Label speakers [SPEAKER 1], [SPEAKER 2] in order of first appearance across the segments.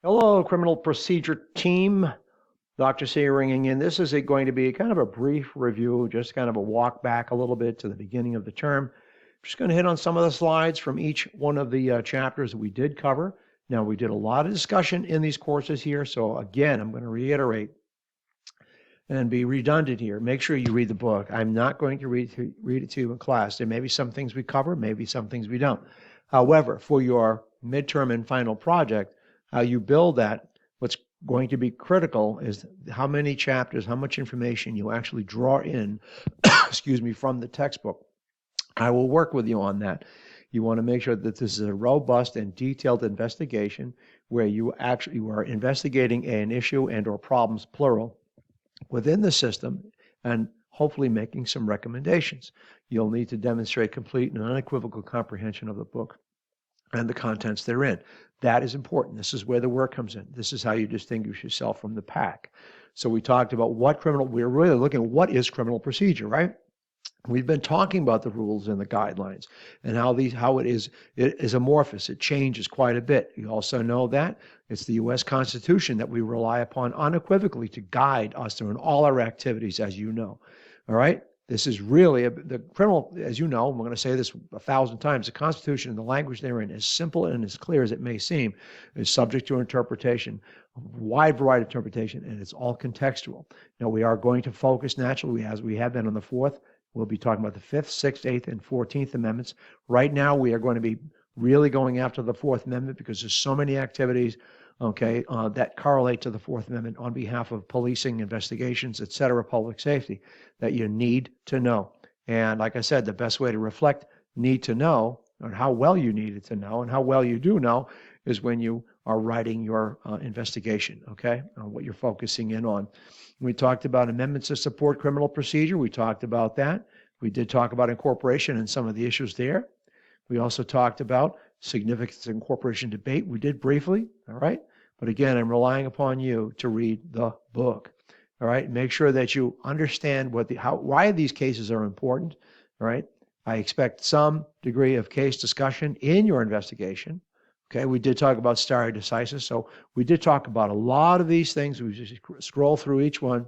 [SPEAKER 1] Hello, criminal procedure team. Dr. C ringing in. This is going to be kind of a brief review, just kind of a walk back a little bit to the beginning of the term. I'm just going to hit on some of the slides from each one of the chapters that we did cover. Now, we did a lot of discussion in these courses here, so again, I'm going to reiterate and be redundant here. Make sure you read the book. I'm not going to read it to you in class. There may be some things we cover, maybe some things we don't. However, for your midterm and final project, how you build that, what's going to be critical is how many chapters, how much information you actually draw in, excuse me, from the textbook. I will work with you on that. You want to make sure that this is a robust and detailed investigation where you are investigating an issue and or problems, plural, within the system and hopefully making some recommendations. You'll need to demonstrate complete and unequivocal comprehension of the book and the contents therein. That is important. This is where the work comes in. This is how you distinguish yourself from the pack. So we talked about we're really looking at what is criminal procedure, right? We've been talking about the rules and the guidelines and how it is amorphous. It changes quite a bit. You also know that it's the U.S. Constitution that we rely upon unequivocally to guide us through in all our activities, as you know. All right? This is really the criminal, as you know, I'm going to say this 1,000 times, the Constitution and the language therein, as simple and as clear as it may seem, is subject to interpretation, a wide variety of interpretation, and it's all contextual. Now, we are going to focus naturally, as we have been on the fourth. We'll be talking about the 5th, 6th, 8th, and 14th Amendments. Right now, we are going to be really going after the 4th Amendment because there's so many activities, okay, that correlate to the 4th Amendment on behalf of policing, investigations, et cetera, public safety, that you need to know. And like I said, the best way to reflect need to know, or how well you needed to know, and how well you do know, is when you are writing your investigation, okay, on what you're focusing in on. We talked about amendments to support criminal procedure. We talked about that. We did talk about incorporation and some of the issues there. We also talked about significance of incorporation debate. We did briefly, all right? But again, I'm relying upon you to read the book, all right? Make sure that you understand why these cases are important, all right? I expect some degree of case discussion in your investigation. Okay, we did talk about stare decisis, so we did talk about a lot of these things. We just scroll through each one.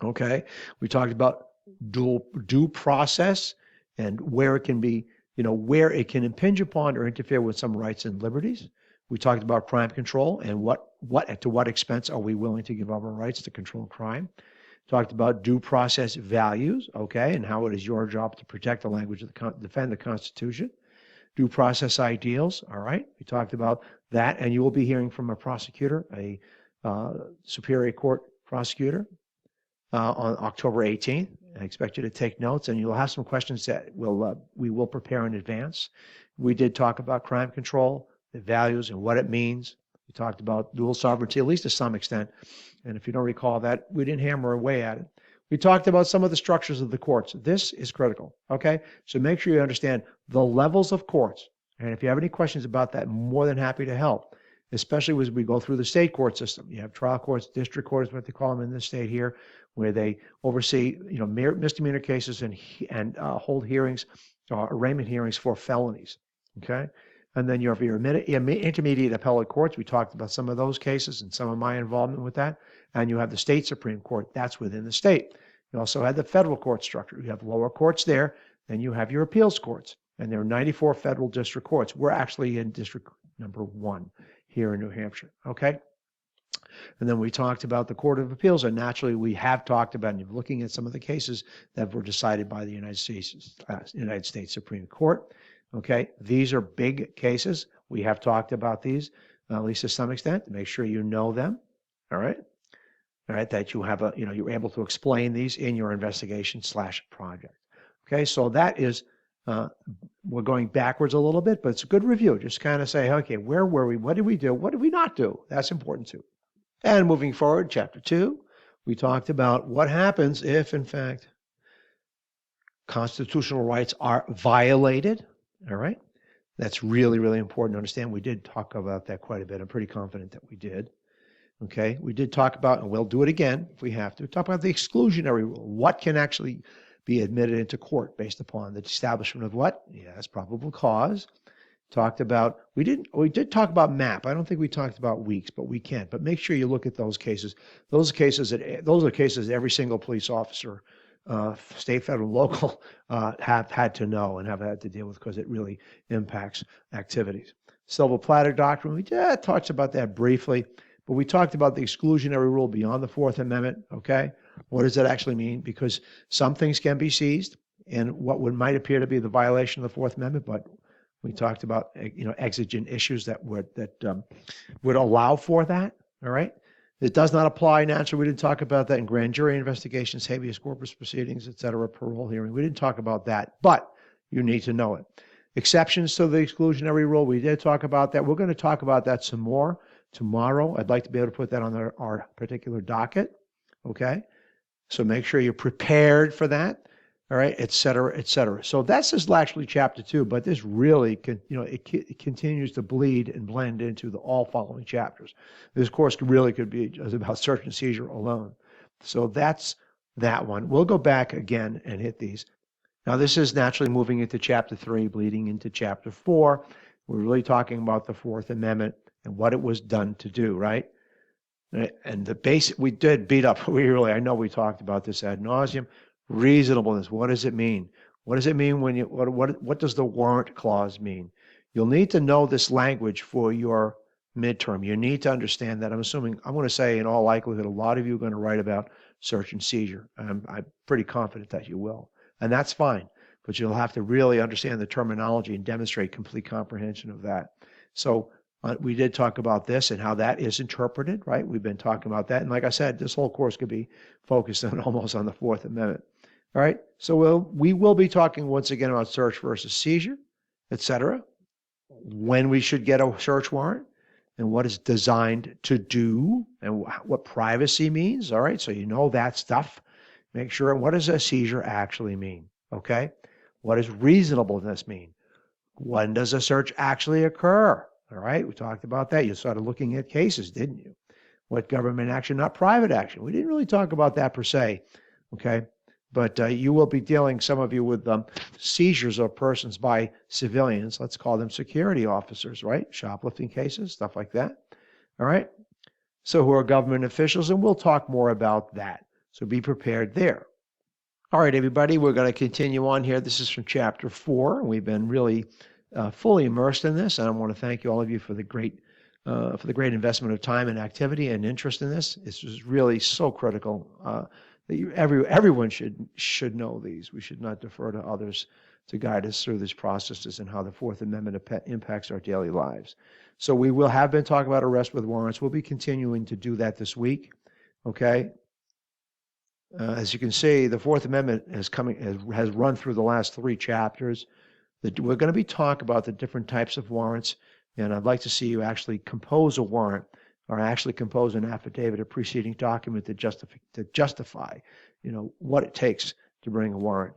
[SPEAKER 1] Okay, we talked about due process and where it can be, where it can impinge upon or interfere with some rights and liberties. We talked about crime control and to what expense are we willing to give up our rights to control crime. Talked about due process values, okay, and how it is your job to protect the language of defend the Constitution. Due process ideals, all right? We talked about that, and you will be hearing from a prosecutor, a Superior Court prosecutor, on October 18th. I expect you to take notes, and you'll have some questions that we will prepare in advance. We did talk about crime control, the values, and what it means. We talked about dual sovereignty, at least to some extent. And if you don't recall that, we didn't hammer away at it. We talked about some of the structures of the courts. This is critical, okay? So make sure you understand the levels of courts. And if you have any questions about that, I'm more than happy to help, especially as we go through the state court system. You have trial courts, district courts, what they call them in the state here, where they oversee, misdemeanor cases and hold hearings, arraignment hearings for felonies, okay? And then you have your intermediate appellate courts. We talked about some of those cases and some of my involvement with that. And you have the state Supreme Court. That's within the state. You also have the federal court structure. You have lower courts there. Then you have your appeals courts. And there are 94 federal district courts. We're actually in district number 1 here in New Hampshire. Okay? And then we talked about the Court of Appeals. And naturally, we have talked about, and you're looking at some of the cases that were decided by the United States Supreme Court. Okay? These are big cases. We have talked about these, at least to some extent, to make sure you know them. All right? All right, that you have you're able to explain these in your investigation/project. Okay, so that is, we're going backwards a little bit, but it's a good review. Just kind of say, okay, where were we? What did we do? What did we not do? That's important too. And moving forward, chapter 2, we talked about what happens if, in fact, constitutional rights are violated. All right, that's really, really important to understand. We did talk about that quite a bit. I'm pretty confident that we did. Okay, we did talk about, and we'll do it again if we have to, talk about the exclusionary rule. What can actually be admitted into court based upon the establishment of what? Yes, probable cause. Talked about, we did talk about MAP. I don't think we talked about weeks, but we can. But make sure you look at those cases. Those are cases every single police officer, state, federal, local, have had to know and have had to deal with because it really impacts activities. Silver platter doctrine, we talked about that briefly, but we talked about the exclusionary rule beyond the Fourth Amendment. Okay, what does that actually mean? Because some things can be seized in what might appear to be the violation of the Fourth Amendment, but we talked about exigent issues that would allow for that. All right, it does not apply naturally. We didn't talk about that in grand jury investigations, habeas corpus proceedings, et cetera, parole hearing. We didn't talk about that, but you need to know it. Exceptions to the exclusionary rule, we did talk about that. We're going to talk about that some more tomorrow. I'd like to be able to put that on our particular docket. Okay, so make sure you're prepared for that. All right, et cetera, et cetera. So that's just actually chapter 2, but this really, it continues to bleed and blend into all following chapters. This course really could be just about search and seizure alone. So that's that one. We'll go back again and hit these. Now this is naturally moving into chapter 3, bleeding into chapter 4. We're really talking about the Fourth Amendment and what it was done to do, right? And the basic, we did beat up, I know we talked about this ad nauseum. Reasonableness. What does it mean? What does it mean when what does the warrant clause mean? You'll need to know this language for your midterm. You need to understand that. I'm going to say in all likelihood, a lot of you are going to write about search and seizure. I'm pretty confident that you will. And that's fine. But you'll have to really understand the terminology and demonstrate complete comprehension of that. So we did talk about this and how that is interpreted, right? We've been talking about that. And like I said, this whole course could be focused on almost on the Fourth Amendment. All right, so we will be talking once again about search versus seizure, et cetera, when we should get a search warrant and what it's designed to do and what privacy means. All right, so you know that stuff. Make sure, what does a seizure actually mean? Okay, what does reasonableness mean? When does a search actually occur? All right, we talked about that. You started looking at cases, didn't you? What government action, not private action. We didn't really talk about that per se, okay? But you will be dealing, some of you, with seizures of persons by civilians. Let's call them security officers, right? Shoplifting cases, stuff like that. All right? So who are government officials, and we'll talk more about that. So be prepared there. All right, everybody, we're going to continue on here. This is from chapter 4. We've been really fully immersed in this, and I want to thank you, all of you, for the great investment of time and activity and interest in this. This is really so critical. That everyone should know these. We should not defer to others to guide us through these processes and how the Fourth Amendment impacts our daily lives. So we will have been talking about arrest with warrants. We'll be continuing to do that this week. Okay. As you can see, the Fourth Amendment has run through the last 3 chapters. We're going to be talking about the different types of warrants, and I'd like to see you actually compose a warrant, or actually compose an affidavit, a preceding document to justify, what it takes to bring a warrant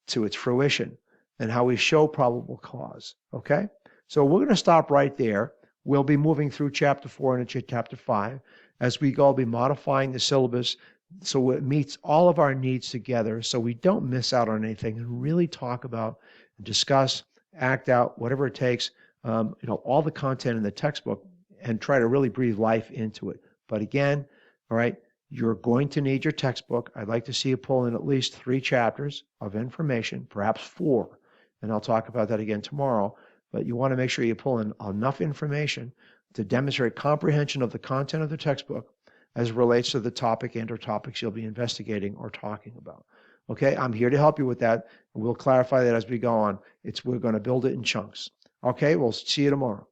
[SPEAKER 1] to its fruition and how we show probable cause. Okay, so we're going to stop right there. We'll be moving through chapter 4 into chapter 5. As we go, I'll be modifying the syllabus so it meets all of our needs together, so we don't miss out on anything, and really talk about, discuss, act out, whatever it takes. All the content in the textbook, and try to really breathe life into it. But again, all right, you're going to need your textbook. I'd like to see you pull in at least 3 chapters of information, perhaps 4, and I'll talk about that again tomorrow. But you want to make sure you pull in enough information to demonstrate comprehension of the content of the textbook as it relates to the topic and/or topics you'll be investigating or talking about. Okay, I'm here to help you with that, and we'll clarify that as we go on. We're going to build it in chunks. Okay, we'll see you tomorrow.